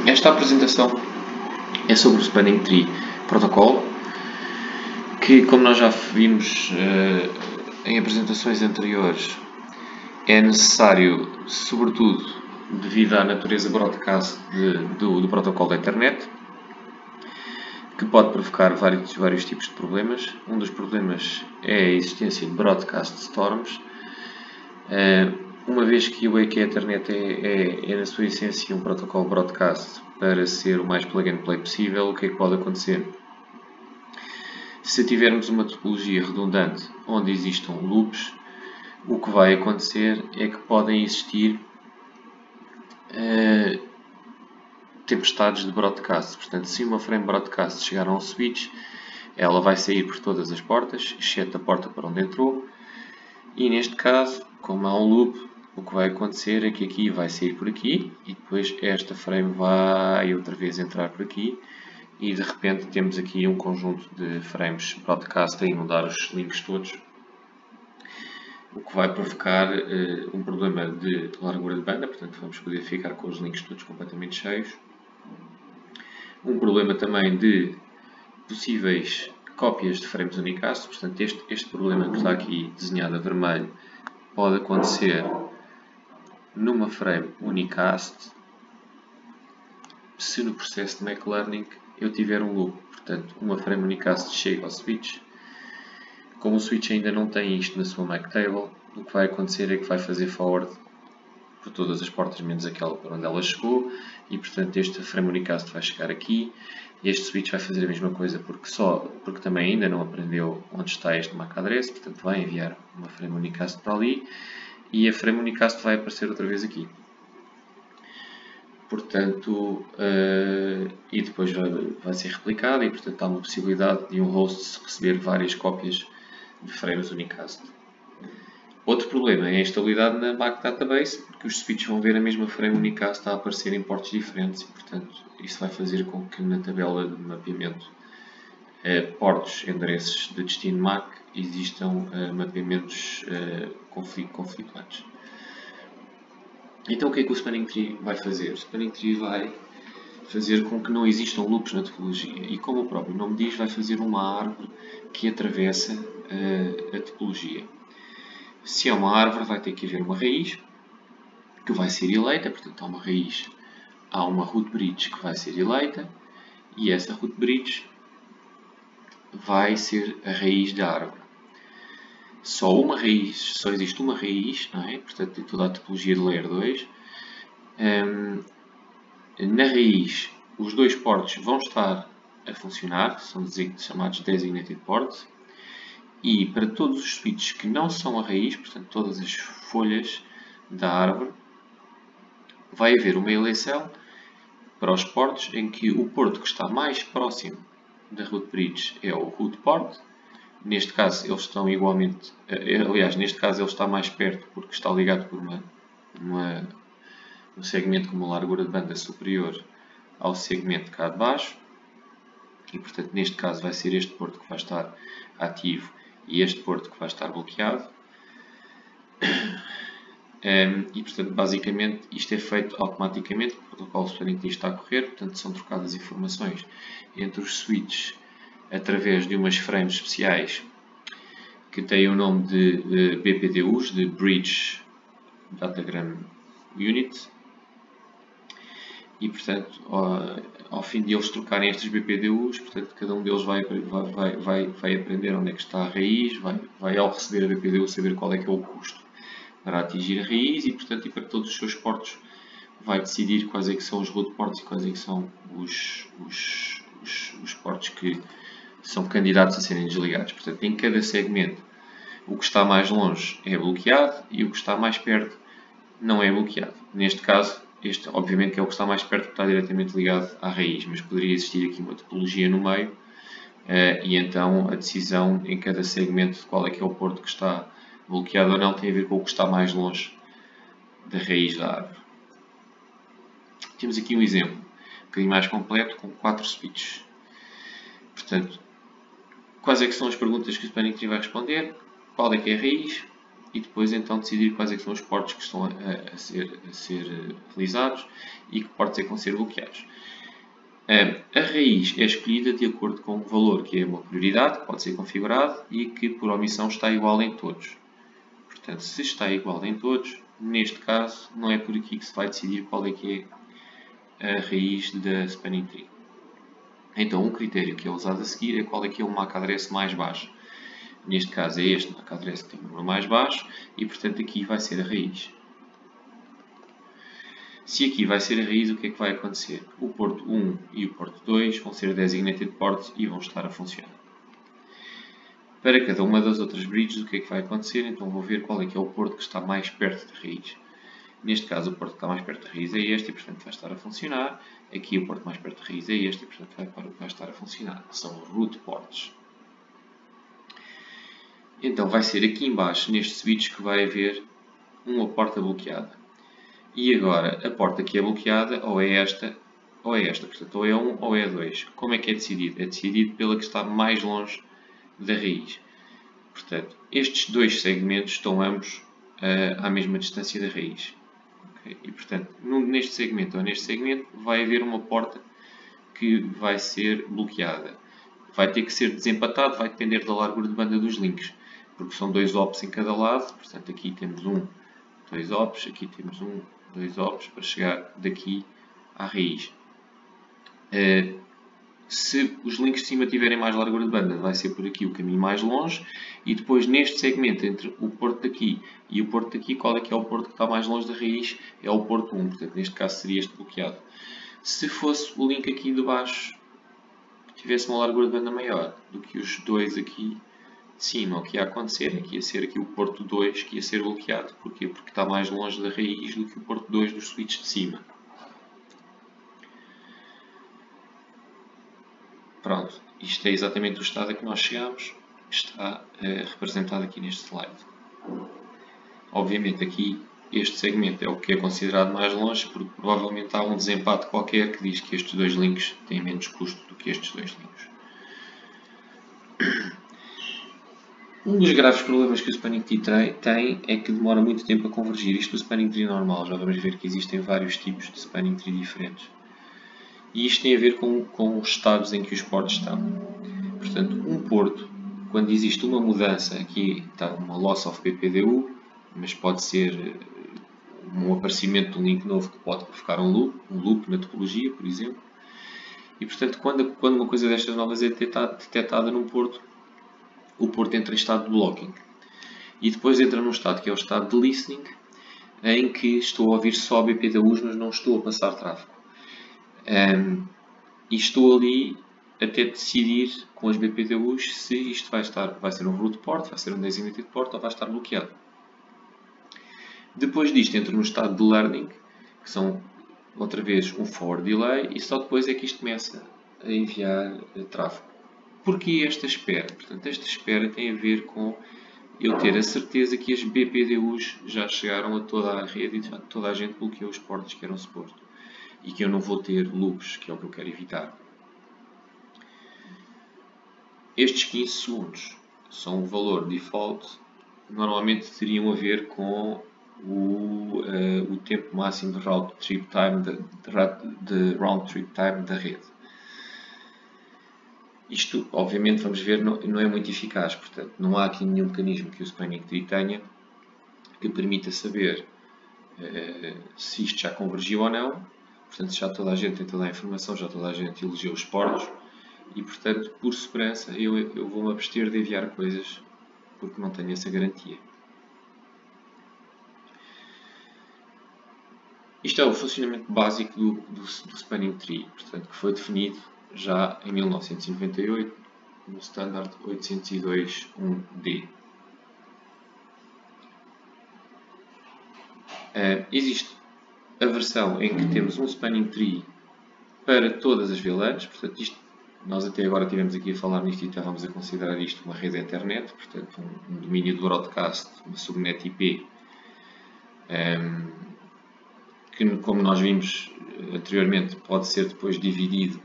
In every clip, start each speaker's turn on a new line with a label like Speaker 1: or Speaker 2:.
Speaker 1: Esta apresentação é sobre o Spanning Tree Protocol, que, como nós já vimos em apresentações anteriores, é necessário, sobretudo devido à natureza broadcast do protocolo da internet, que pode provocar vários tipos de problemas. Um dos problemas é a existência de broadcast storms. Uma vez que a Ethernet é na sua essência um protocolo broadcast para ser o mais plug and play possível, o que é que pode acontecer? Se tivermos uma topologia redundante onde existam loops, o que vai acontecer é que podem existir tempestades de broadcast. Portanto, se uma frame broadcast chegar a um switch, ela vai sair por todas as portas, exceto a porta para onde entrou. E neste caso, como há um loop, o que vai acontecer é que aqui vai sair por aqui e depois esta frame vai outra vez entrar por aqui e de repente temos aqui um conjunto de frames broadcast a inundar os links todos, o que vai provocar um problema de largura de banda, portanto vamos poder ficar com os links todos completamente cheios. Um problema também de possíveis cópias de frames unicast, portanto este problema que está aqui desenhado a vermelho pode acontecer numa frame unicast se no processo de Mac Learning eu tiver um loop. Portanto, uma frame unicast chega ao switch. Como o switch ainda não tem isto na sua Mac Table, o que vai acontecer é que vai fazer forward por todas as portas menos aquela por onde ela chegou e portanto este frame unicast vai chegar aqui e este switch vai fazer a mesma coisa porque também ainda não aprendeu onde está este MAC address, portanto vai enviar uma frame unicast para ali e a frame unicast vai aparecer outra vez aqui. Portanto, e depois vai ser replicada e portanto há uma possibilidade de um host receber várias cópias de frames unicast. Outro problema é a instabilidade na MAC Database, porque os switches vão ver a mesma frame unicast a aparecer em portos diferentes e portanto isso vai fazer com que na tabela de mapeamento portos, endereços de destino MAC existam mapeamentos conflituantes. Então o que é que o Spanning Tree vai fazer? O Spanning Tree vai fazer com que não existam loops na topologia e, como o próprio nome diz, vai fazer uma árvore que atravessa a topologia. Se é uma árvore, vai ter que haver uma raiz que vai ser eleita, portanto há uma raiz, há uma root bridge que vai ser eleita e essa root bridge vai ser a raiz da árvore. Só existe uma raiz, não é? Portanto, de toda a topologia de Layer 2. Na raiz, os dois portos vão estar a funcionar, são chamados Designated Ports. E para todos os switches que não são a raiz, portanto, todas as folhas da árvore, vai haver uma eleição para os portos em que o porto que está mais próximo da root bridge é o root port. Neste caso eles estão igualmente, aliás, neste caso ele está mais perto porque está ligado por um segmento com uma largura de banda superior ao segmento cá de baixo e portanto neste caso vai ser este porto que vai estar ativo e este porto que vai estar bloqueado. E portanto basicamente isto é feito automaticamente, o protocolo Spanning Tree está a correr, portanto são trocadas informações entre os switches através de umas frames especiais que têm o nome de BPDUs, de Bridge Datagram Unit, e portanto ao fim de eles trocarem estes BPDUs, portanto cada um deles vai aprender onde é que está a raiz, vai ao receber a BPDU saber qual é que é o custo para atingir a raiz e portanto para todos os seus portos vai decidir quais é que são os root ports e quais é que são os portos que são candidatos a serem desligados. Portanto, em cada segmento, o que está mais longe é bloqueado e o que está mais perto não é bloqueado. Neste caso, este obviamente é o que está mais perto porque está diretamente ligado à raiz, mas poderia existir aqui uma topologia no meio e então a decisão em cada segmento de qual é que é o porto que está bloqueado ou não tem a ver com o que está mais longe da raiz da árvore. Temos aqui um exemplo um bocadinho mais completo com 4 switches. Portanto, quais é que são as perguntas que o Spanning Tree vai responder? Qual é que é a raiz? e depois então decidir quais é que são os portos que estão a ser utilizados e que portos é que vão ser bloqueados. A raiz é escolhida de acordo com o valor que é uma prioridade, que pode ser configurado e que por omissão está igual em todos. Portanto, se está igual em todos, neste caso não é por aqui que se vai decidir qual é que é a raiz da spanning tree. Então, um critério que é usado a seguir é qual é que é o MAC address mais baixo. Neste caso é este MAC address que tem o número mais baixo e, portanto, aqui vai ser a raiz. Se aqui vai ser a raiz, o que é que vai acontecer? O porto 1 e o porto 2 vão ser designated ports e vão estar a funcionar. Para cada uma das outras bridges, o que é que vai acontecer? Então vou ver qual é que é o porto que está mais perto da raiz. Neste caso, o porto que está mais perto da raiz é este e, portanto, vai estar a funcionar. Aqui, o porto mais perto da raiz é este e, portanto, vai estar a funcionar. São root ports. Então, vai ser aqui embaixo, neste switch, que vai haver uma porta bloqueada. E agora, a porta que é bloqueada ou é esta ou é esta. Portanto, ou é 1 ou é 2. Como é que é decidido? É decidido pela que está mais longe da raiz. Portanto, estes dois segmentos estão ambos à mesma distância da raiz. Okay? E, portanto, neste segmento ou neste segmento vai haver uma porta que vai ser bloqueada. Vai ter que ser desempatado, vai depender da largura de banda dos links. Porque são 2 ops em cada lado. Portanto, aqui temos 2 ops, aqui temos 2 ops para chegar daqui à raiz. Se os links de cima tiverem mais largura de banda, vai ser por aqui o caminho mais longe. E depois neste segmento entre o porto daqui e o porto daqui, qual é que é o porto que está mais longe da raiz? É o porto 1, portanto neste caso seria este bloqueado. Se fosse o link aqui de baixo que tivesse uma largura de banda maior do que os dois aqui de cima, o que ia acontecer é que ia ser aqui o porto 2 que ia ser bloqueado. Porquê? Porque está mais longe da raiz do que o porto 2 dos switches de cima. Pronto, isto é exatamente o estado a que nós chegamos, que está representado aqui neste slide. Obviamente aqui este segmento é o que é considerado mais longe, porque provavelmente há um desempate qualquer que diz que estes dois links têm menos custo do que estes dois links. Um dos graves problemas que o spanning tree tem é que demora muito tempo a convergir. Isto do spanning tree normal, já vamos ver que existem vários tipos de spanning tree diferentes. E isto tem a ver com os estados em que os portos estão. Portanto, um porto, quando existe uma mudança, aqui está uma loss of BPDU, mas pode ser um aparecimento de um link novo que pode provocar um loop na topologia, por exemplo. E, portanto, quando uma coisa destas novas é detectada num porto, o porto entra em estado de blocking. E depois entra num estado que é o estado de listening, em que estou a ouvir só BPDUs, mas não estou a passar tráfego. E estou ali até decidir com as BPDUs se isto vai ser um root port, vai ser um designated port ou vai estar bloqueado. Depois disto entra no estado de learning, que são outra vez um forward delay, e só depois é que isto começa a enviar tráfego. Porquê esta espera? Portanto, esta espera tem a ver com eu ter a certeza que as BPDUs já chegaram a toda a rede e já toda a gente bloqueou os portos que eram suposto. E que eu não vou ter loops, que é o que eu quero evitar. Estes 15 segundos são o valor default, normalmente teriam a ver com o tempo máximo de round trip time da rede. Isto, obviamente, vamos ver, não é muito eficaz, portanto, não há aqui nenhum mecanismo que o spanning tree tenha que permita saber se isto já convergiu ou não. Portanto, já toda a gente tem toda a informação, já toda a gente elegeu os portos e, portanto, por segurança, eu vou-me abster de enviar coisas porque não tenho essa garantia. Isto é o funcionamento básico do spanning tree, portanto, que foi definido já em 1998 no Standard 802.1d. Existe a versão em que temos um spanning tree para todas as VLANs, portanto, nós até agora estivemos aqui a falar nisto e estávamos a considerar isto uma rede Ethernet, portanto, um domínio de broadcast, uma subnet IP, que, como nós vimos anteriormente, pode ser depois dividido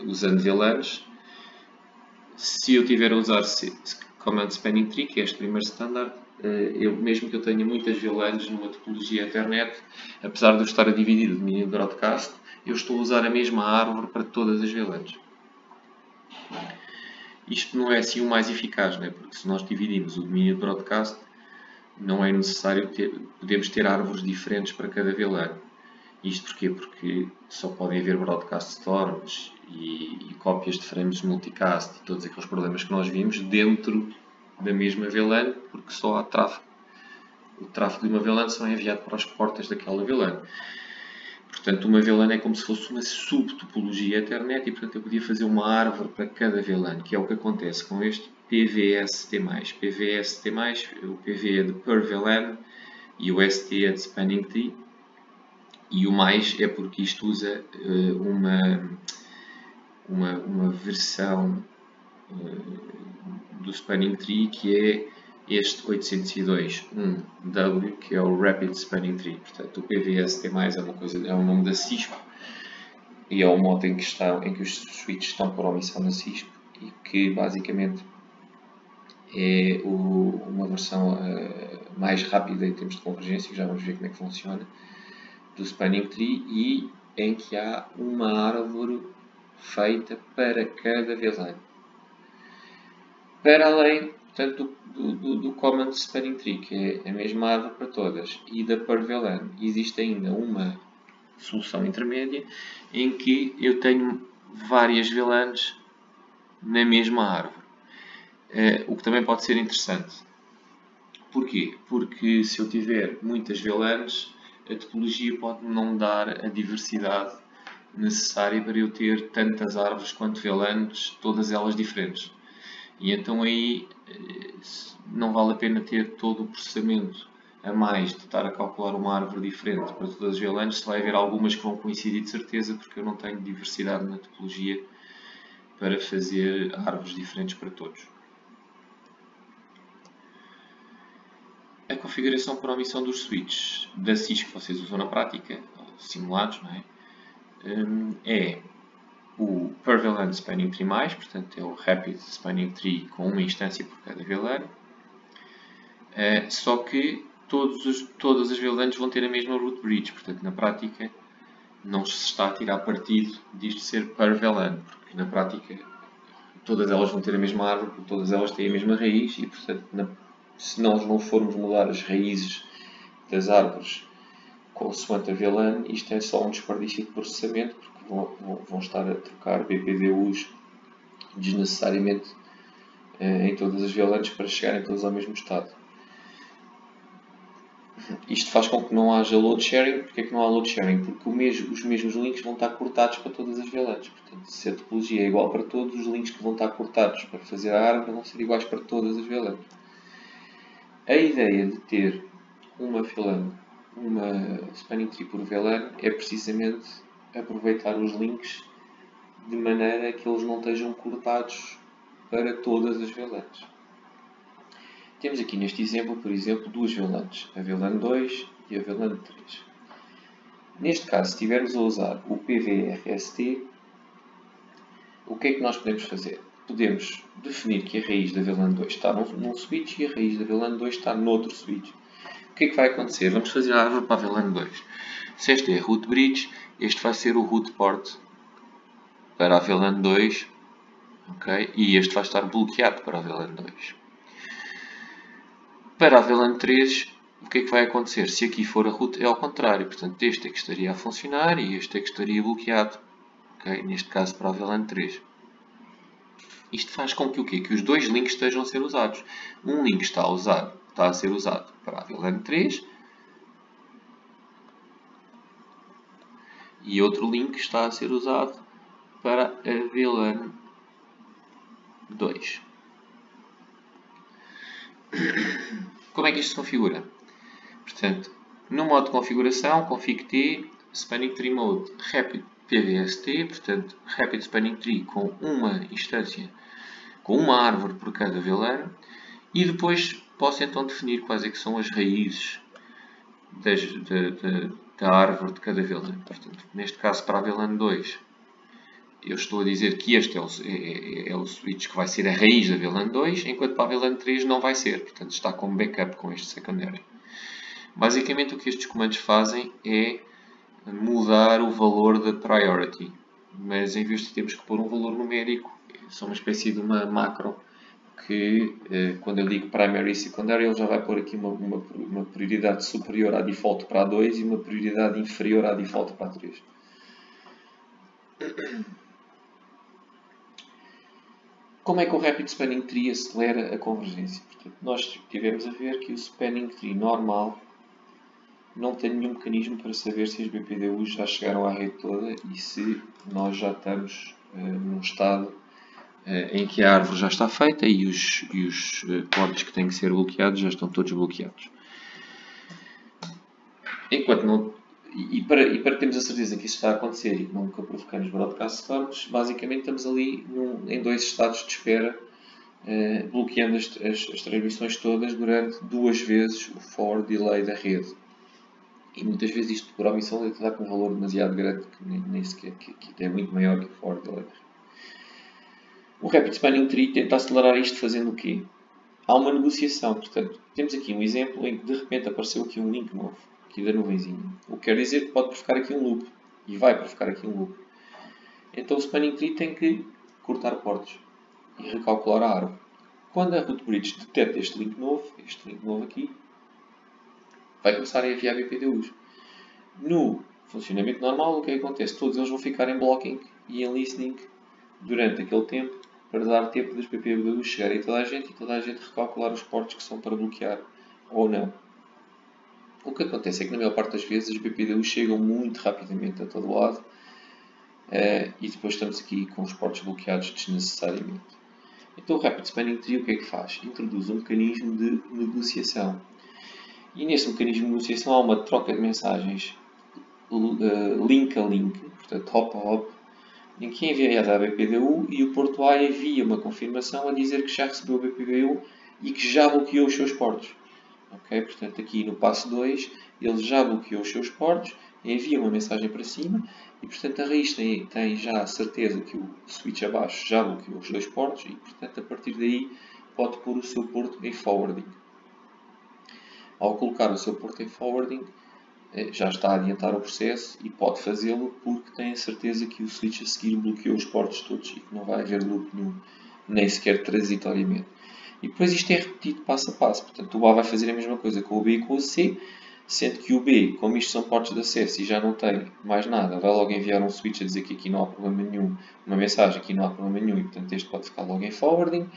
Speaker 1: usando VLANs. Se eu tiver a usar Command Spanning Tree, que é este primeiro standard, mesmo que eu tenha muitas VLANs numa topologia Ethernet, apesar de eu estar a dividir o domínio de broadcast, eu estou a usar a mesma árvore para todas as VLANs. Isto não é assim o mais eficaz, não é? Porque se nós dividimos o domínio de broadcast, não é necessário podemos ter árvores diferentes para cada VLAN. Isto porquê? Porque só podem haver broadcast storms e cópias de frames de multicast e todos aqueles problemas que nós vimos dentro da mesma VLAN, porque só há tráfego. O tráfego de uma VLAN só é enviado para as portas daquela VLAN. Portanto, uma VLAN é como se fosse uma subtopologia Ethernet e, portanto, eu podia fazer uma árvore para cada VLAN, que é o que acontece com este PVST+. PVST+, o PV é de per VLAN e o ST é de spanning tree. E o mais é porque isto usa uma versão do spanning tree que é este 802.1W, que é o Rapid Spanning Tree. Portanto, o PVST+, é o nome da Cisco e é o modo em que os switches estão por omissão na Cisco e que basicamente é uma versão mais rápida em termos de convergência, já vamos ver como é que funciona, do Spanning Tree, e em que há uma árvore feita para cada VLAN. Para além, portanto, do Common Spanning Tree, que é a mesma árvore para todas, e da per VLAN, existe ainda uma solução intermédia em que eu tenho várias VLANs na mesma árvore. O que também pode ser interessante. Porquê? Porque se eu tiver muitas VLANs, a topologia pode não dar a diversidade necessária para eu ter tantas árvores quanto VLANs, todas elas diferentes. E então aí não vale a pena ter todo o processamento a mais de estar a calcular uma árvore diferente para todas as VLANs, se vai haver algumas que vão coincidir de certeza, porque eu não tenho diversidade na topologia para fazer árvores diferentes para todos. A configuração por omissão dos switches da Cisco que vocês usam na prática, simulados, não é? É o per VLAN Spanning Tree+, portanto é o Rapid Spanning Tree com uma instância por cada VLAN, só que todas as VLANs vão ter a mesma root bridge, portanto na prática não se está a tirar partido disto ser per VLAN, porque na prática todas elas vão ter a mesma árvore, porque todas elas têm a mesma raiz e, portanto, se nós não formos mudar as raízes das árvores consoante a VLAN, isto é só um desperdício de processamento, porque vão estar a trocar BPDUs desnecessariamente em todas as VLANs para chegarem todas ao mesmo estado. Isto faz com que não haja load sharing. Porquê é que não há load sharing? Porque os mesmos links vão estar cortados para todas as VLANs. Portanto, se a topologia é igual para todos, os links que vão estar cortados para fazer a árvore vão ser iguais para todas as VLANs. A ideia de ter uma VLAN, uma spanning tree por VLAN, é precisamente aproveitar os links de maneira que eles não estejam cortados para todas as VLANs. Temos aqui neste exemplo, por exemplo, duas VLANs, a VLAN 2 e a VLAN 3. Neste caso, se estivermos a usar o PVRST, o que é que nós podemos fazer? Podemos definir que a raiz da VLAN 2 está num switch e a raiz da VLAN 2 está noutro switch. O que é que vai acontecer? Vamos fazer a árvore para a VLAN 2. Se este é a root bridge, este vai ser o root port para a VLAN 2, okay? E este vai estar bloqueado para a VLAN 2. Para a VLAN 3, o que é que vai acontecer? Se aqui for a root, é ao contrário. Portanto, este é que estaria a funcionar e este é que estaria bloqueado. Okay? Neste caso, para a VLAN 3. Isto faz com que o quê? Que os dois links estejam a ser usados. Um link está a ser usado para a VLAN 3 e outro link está a ser usado para a VLAN 2. Como é que isto se configura? Portanto, no modo de configuração, config-t, Spanning Tree Mode, Rapid PVST, portanto, Rapid Spanning Tree com uma instância, com uma árvore por cada VLAN, e depois posso então definir quais é que são as raízes da árvore de cada VLAN. Portanto, neste caso, para a VLAN 2, eu estou a dizer que este é o switch que vai ser a raiz da VLAN 2, enquanto para a VLAN 3 não vai ser. Portanto, está como backup com este secundário. Basicamente, o que estes comandos fazem é mudar o valor da priority. Mas em vez de termos que pôr um valor numérico, são uma espécie de uma macro que, quando eu digo primary e secundário, ele já vai pôr aqui uma prioridade superior à default para a 2 e uma prioridade inferior à default para a 3. Como é que o Rapid Spanning Tree acelera a convergência? Portanto, nós tivemos a ver que o Spanning Tree normal não tem nenhum mecanismo para saber se as BPDUs já chegaram à rede toda e se nós já estamos num estado em que a árvore já está feita e os portos que têm que ser bloqueados já estão todos bloqueados. Enquanto não, para termos a certeza que isso está a acontecer e que nunca provocamos broadcast faults, basicamente estamos ali em dois estados de espera, bloqueando as transmissões todas durante 2 vezes o forward delay da rede. E muitas vezes isto por omissão dá com um valor demasiado grande que nem sequer que é muito maior que o forward delay. O Rapid Spanning Tree tenta acelerar isto fazendo o quê? Há uma negociação, portanto, temos aqui um exemplo em que de repente apareceu aqui um link novo, aqui da nuvenzinha. O que quer dizer que pode provocar aqui um loop, e vai provocar aqui um loop. Então o Spanning Tree tem que cortar portos e recalcular a árvore. Quando a Root Bridge detecta este link novo aqui, vai começar a enviar BPDUs. No funcionamento normal, o que acontece? Todos eles vão ficar em blocking e em listening durante aquele tempo, para dar tempo das BPDUs chegarem a toda a gente e toda a gente recalcular os portos que são para bloquear ou não. O que acontece é que na maior parte das vezes as BPDUs chegam muito rapidamente a todo lado e depois estamos aqui com os portos bloqueados desnecessariamente. Então o Rapid Spanning Tree o que é que faz? Introduz um mecanismo de negociação. E nesse mecanismo de negociação há uma troca de mensagens link a link, portanto hop a hop, em que é enviada a BPDU e o porto A envia uma confirmação a dizer que já recebeu a BPDU e que já bloqueou os seus portos. Okay? Portanto, aqui no passo 2, ele já bloqueou os seus portos, envia uma mensagem para cima e, portanto, a raiz tem já a certeza que o switch abaixo já bloqueou os 2 portos e, portanto, a partir daí pode pôr o seu porto em forwarding. Ao colocar o seu porto em forwarding, já está a adiantar o processo e pode fazê-lo porque tem a certeza que o switch a seguir bloqueou os portos todos e que não vai haver loop nenhum, nem sequer transitoriamente. E depois isto é repetido passo a passo, portanto o A vai fazer a mesma coisa com o B e com o C, sendo que o B, como isto são portos de acesso e já não tem mais nada, vai logo enviar um switch a dizer que aqui não há problema nenhum, uma mensagem aqui não há problema nenhum e portanto este pode ficar logo em forwarding.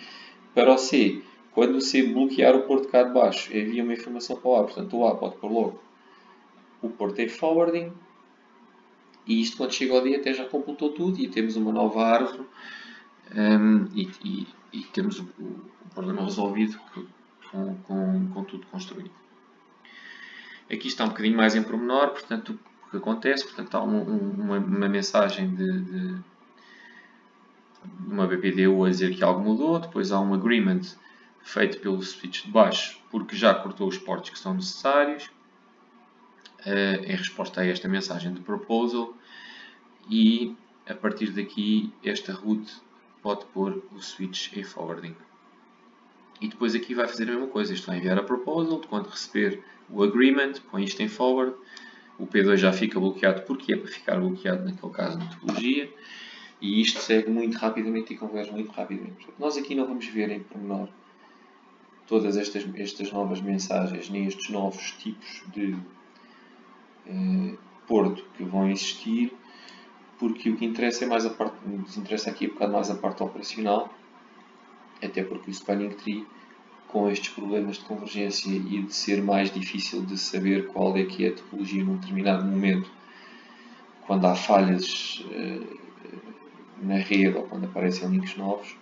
Speaker 1: Para o C, quando o C bloquear o porto cá de baixo, envia uma informação para o A, portanto o A pode pôr logo o porto em forwarding e isto quando chega ao D até já completou tudo e temos uma nova árvore e temos o problema resolvido com tudo construído. Aqui está um bocadinho mais em pormenor, portanto o que acontece, portanto há uma mensagem de uma BPDU a dizer que algo mudou, depois há um agreement feito pelo switch de baixo porque já cortou os portos que são necessários em resposta a esta mensagem de proposal e a partir daqui esta root pode pôr o switch em forwarding. E depois aqui vai fazer a mesma coisa, isto vai enviar a proposal, quando receber o agreement, põe isto em forward, o P2 já fica bloqueado porque é para ficar bloqueado naquele caso na topologia e isto segue muito rapidamente e converge muito rapidamente. Portanto, nós aqui não vamos ver em pormenor todas estas novas mensagens, nem estes novos tipos de porto que vão existir, porque o que interessa é mais a parte, nos interessa aqui um bocado mais a parte operacional, até porque o Spanning Tree, com estes problemas de convergência e de ser mais difícil de saber qual é que é a topologia num determinado momento, quando há falhas na rede ou quando aparecem links novos,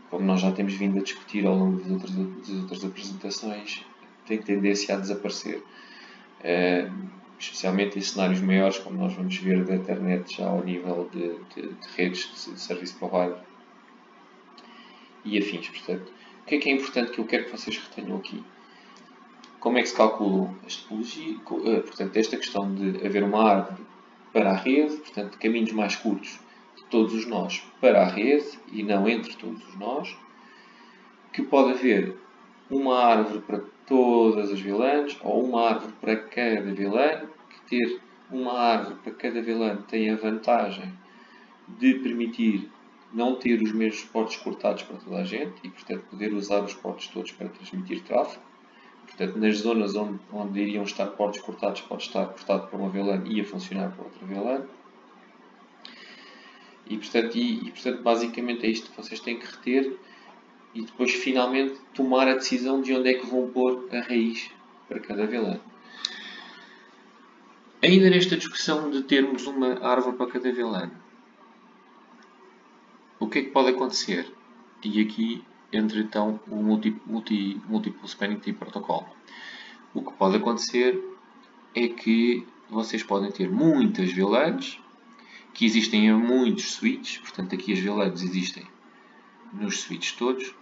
Speaker 1: como nós já temos vindo a discutir ao longo das outras apresentações, tem tendência a desaparecer. Especialmente em cenários maiores, como nós vamos ver da internet já ao nível de redes de service provider e afins. Portanto, o que é importante que eu quero que vocês retenham aqui? Como é que se calcula a topologia? Portanto, esta questão de haver uma árvore para a rede, portanto, caminhos mais curtos todos os nós para a rede e não entre todos os nós, que pode haver uma árvore para todas as VLANs ou uma árvore para cada VLAN, que ter uma árvore para cada VLAN tem a vantagem de permitir não ter os mesmos portos cortados para toda a gente e, portanto, poder usar os portos todos para transmitir tráfego. Portanto, nas zonas onde iriam estar portos cortados, pode estar cortado para uma VLAN e a funcionar para outra VLAN. E portanto, basicamente é isto que vocês têm que reter e depois, finalmente, tomar a decisão de onde é que vão pôr a raiz para cada VLAN. Ainda nesta discussão de termos uma árvore para cada VLAN, o que é que pode acontecer? E aqui entra então o Multiple Spanning Tree Protocol. O que pode acontecer é que vocês podem ter muitas VLANs, que existem em muitos switches, portanto aqui as VLANs existem nos switches todos,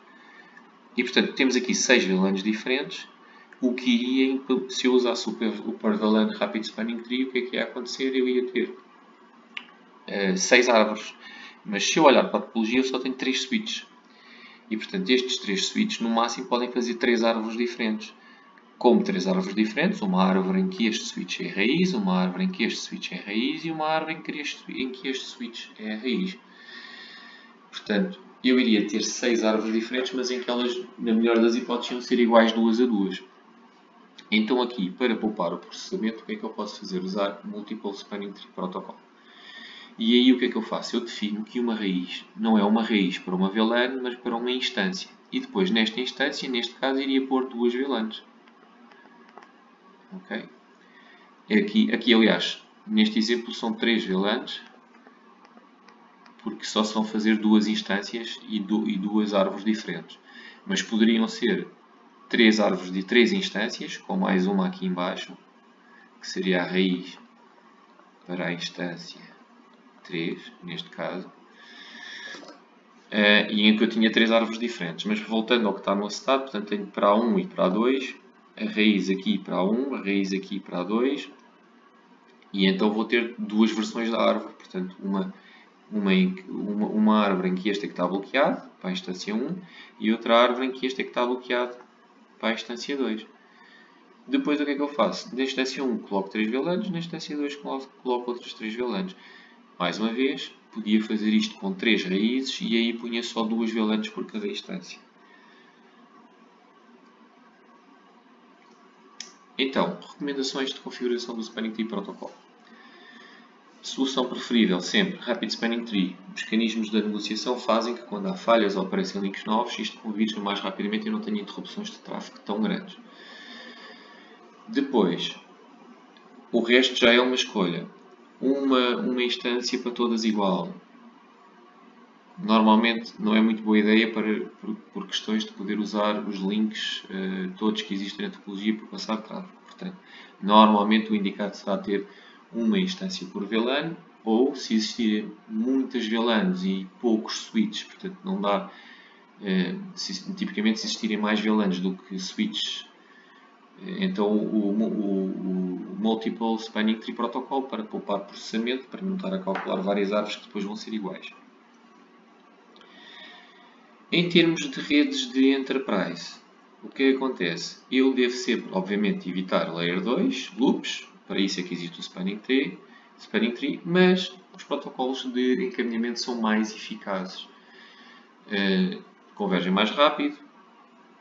Speaker 1: e portanto temos aqui 6 VLANs diferentes, o que iria, se eu usasse o Parallel Rapid Spanning Tree, o que é que ia acontecer? Eu ia ter 6 árvores, mas se eu olhar para a topologia eu só tenho 3 switches, e portanto estes 3 switches no máximo podem fazer 3 árvores diferentes. Como 3 árvores diferentes, uma árvore em que este switch é a raiz, uma árvore em que este switch é a raiz e uma árvore em que este switch é a raiz. Portanto, eu iria ter 6 árvores diferentes, mas em que elas, na melhor das hipóteses, iam ser iguais 2 a 2. Então aqui, para poupar o processamento, o que é que eu posso fazer? Usar Multiple Spanning Tree Protocol. E aí o que é que eu faço? Eu defino que uma raiz não é uma raiz para uma VLAN, mas para uma instância. E depois, nesta instância, neste caso, iria pôr 2 VLANs. Ok? Aqui, aliás, neste exemplo são 3 VLANs, porque só se vão fazer 2 instâncias e 2 árvores diferentes. Mas poderiam ser 3 árvores de 3 instâncias, com mais uma aqui embaixo, que seria a raiz para a instância 3, neste caso, e em que eu tinha 3 árvores diferentes. Mas voltando ao que está no acetato, portanto tenho para a 1 e para a 2, a raiz aqui para a 1, a raiz aqui para a 2, e então vou ter 2 versões da árvore, portanto uma árvore em que este é que está bloqueado, para a instância 1, e outra árvore em que este é que está bloqueado, para a instância 2. Depois o que é que eu faço? Na instância 1 coloco 3 VLANs, na instância 2 coloco outros 3 VLANs. Mais uma vez, podia fazer isto com 3 raízes e aí punha só 2 VLANs por cada instância. Então, recomendações de configuração do Spanning Tree Protocol. Solução preferível, sempre, Rapid Spanning Tree. Os mecanismos da negociação fazem que, quando há falhas ou aparecem links novos, isto convirja mais rapidamente e não tenha interrupções de tráfego tão grandes. Depois, o resto já é uma escolha. Uma instância para todas igual. Normalmente não é muito boa ideia por questões de poder usar os links todos que existem na topologia para passar tráfego. Portanto, normalmente o indicado será ter uma instância por VLAN, ou se existirem muitas VLANs e poucos switches, portanto não dá, tipicamente se existirem mais VLANs do que switches, então o Multiple Spanning Tree Protocol para poupar processamento, para não estar a calcular várias árvores que depois vão ser iguais. Em termos de redes de Enterprise, o que acontece? Eu devo sempre, obviamente, evitar Layer 2, loops, para isso é que existe o Spanning Tree, mas os protocolos de encaminhamento são mais eficazes. Convergem mais rápido,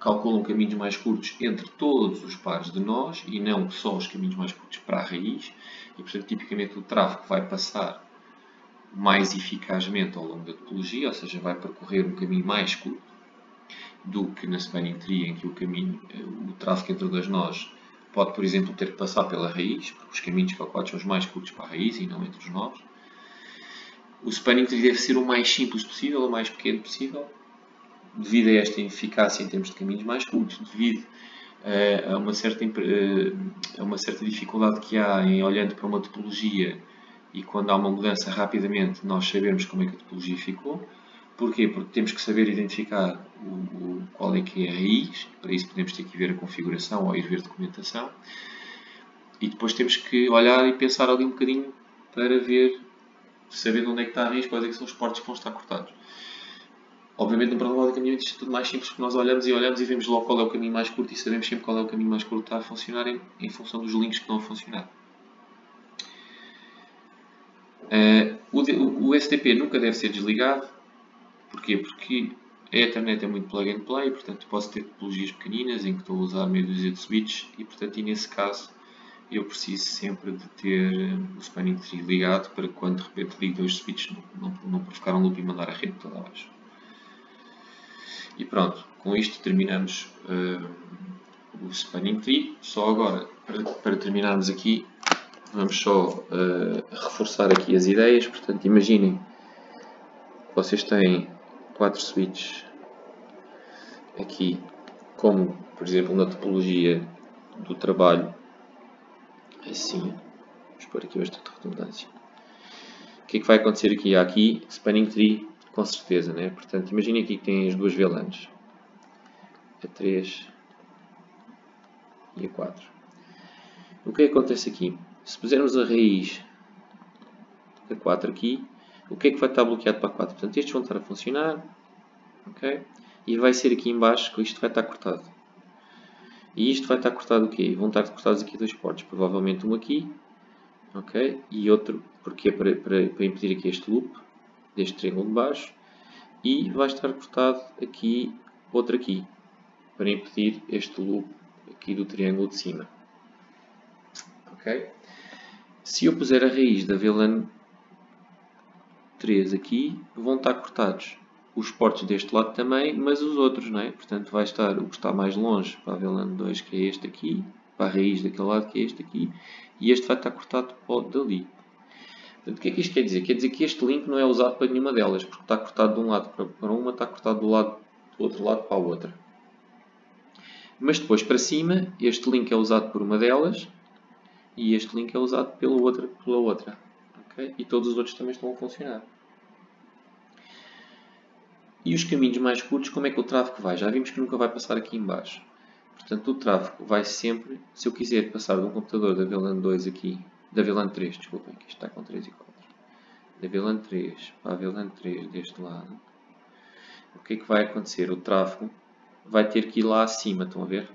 Speaker 1: calculam caminhos mais curtos entre todos os pares de nós e não só os caminhos mais curtos para a raiz, e portanto tipicamente o tráfego vai passar mais eficazmente ao longo da topologia, ou seja, vai percorrer um caminho mais curto do que na Spanning Tree, em que o tráfego entre todas nós pode, por exemplo, ter que passar pela raiz, porque os caminhos calculados são os mais curtos para a raiz e não entre os nós. O Spanning Tree deve ser o mais simples possível, o mais pequeno possível, devido a esta eficácia em termos de caminhos mais curtos, devido a uma certa dificuldade que há em olhando para uma topologia e quando há uma mudança rapidamente nós sabemos como é que a topologia ficou. Porquê? Porque temos que saber identificar qual é que é a raiz, para isso podemos ter que ver a configuração ou ir ver documentação, e depois temos que olhar e pensar ali um bocadinho para ver sabendo onde é que está a raiz, quais é que são os portos que vão estar cortados. Obviamente, no protocolo de caminhamento isto é tudo mais simples, porque nós olhamos e vemos logo qual é o caminho mais curto e sabemos sempre qual é o caminho mais curto que está a funcionar em função dos links que estão a funcionar. O SDP nunca deve ser desligado. Porquê? Porque a Ethernet é muito plug and play, portanto posso ter topologias pequeninas em que estou a usar meia dúzia de switches e, portanto, nesse caso eu preciso sempre de ter o spanning tree ligado para que quando de repente ligo dois switches não provocar um loop e mandar a rede toda abaixo. E pronto, com isto terminamos o spanning tree. Só agora, para terminarmos aqui, vamos só reforçar aqui as ideias. Portanto, imaginem que vocês têm 4 switches aqui, como por exemplo na topologia do trabalho, assim, vamos pôr aqui bastante redundância. O que é que vai acontecer aqui? Há aqui spanning tree, com certeza, né? Portanto, imaginem aqui que tem as duas VLANs, a 3 e a 4. O que é que acontece aqui? Se pusermos a raiz da 4 aqui, o que é que vai estar bloqueado para a 4? Portanto, estes vão estar a funcionar, ok? E vai ser aqui em baixo que isto vai estar cortado. E isto vai estar cortado o quê? Vão estar cortados aqui dois portos, provavelmente um aqui, ok? E outro, porque é para impedir aqui este loop, deste triângulo de baixo. E vai estar cortado aqui, outro aqui, para impedir este loop aqui do triângulo de cima. Ok? Se eu puser a raiz da VLAN 3 aqui, vão estar cortados os portos deste lado também, mas os outros, não é? Portanto, vai estar o que está mais longe para a VLAN 2, que é este aqui, para a raiz daquele lado, que é este aqui, e este vai estar cortado para o dali. Portanto, o que é que isto quer dizer? Quer dizer que este link não é usado para nenhuma delas, porque está cortado de um lado para uma, está cortado do outro lado para a outra. Mas depois para cima, este link é usado por uma delas, e este link é usado pela outra. Okay? E todos os outros também estão a funcionar. E os caminhos mais curtos, como é que o tráfego vai? Já vimos que nunca vai passar aqui em baixo. Portanto, o tráfego vai sempre, se eu quiser passar de um computador da VLAN 2 aqui, da VLAN 3, desculpem, que isto está com 3 e 4, da VLAN 3 para a VLAN 3 deste lado, o que é que vai acontecer? O tráfego vai ter que ir lá acima, estão a ver?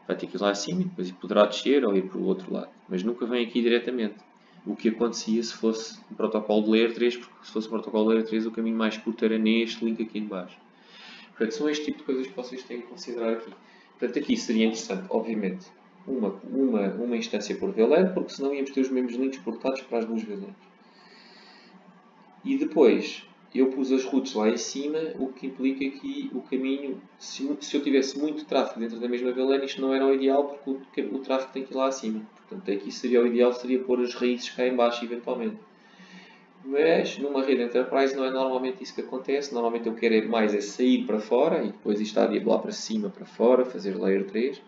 Speaker 1: Vai ter que ir lá acima e depois poderá descer ou ir para o outro lado, mas nunca vem aqui diretamente. O que acontecia se fosse um protocolo de Layer 3, porque se fosse um protocolo de Layer 3 o caminho mais curto era neste link aqui de baixo. Portanto, são este tipo de coisas que vocês têm que considerar aqui. Portanto, aqui seria interessante, obviamente, uma instância por VLAN, porque senão íamos ter os mesmos links portados para as duas VLANs. E depois, eu pus as routes lá em cima, o que implica que o caminho, se eu tivesse muito tráfego dentro da mesma VLAN, isto não era o ideal, porque o tráfego tem que ir lá acima. Portanto, aqui seria o ideal, seria pôr as raízes cá em baixo, eventualmente. Mas, numa rede Enterprise, não é normalmente isso que acontece. Normalmente eu quero mais é sair para fora, e depois isto está de ir lá para cima, para fora, fazer Layer 3.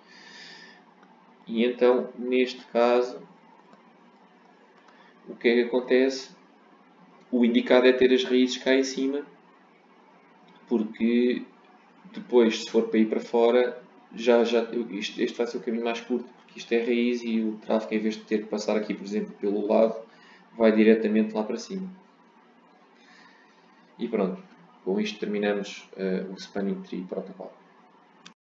Speaker 1: E então, neste caso, o que é que acontece? O indicado é ter as raízes cá em cima, porque depois, se for para ir para fora, este vai ser o caminho mais curto, porque isto é raiz e o tráfego, em vez de ter que passar aqui, por exemplo, pelo lado, vai diretamente lá para cima. E pronto, com isto terminamos o Spanning Tree Protocol.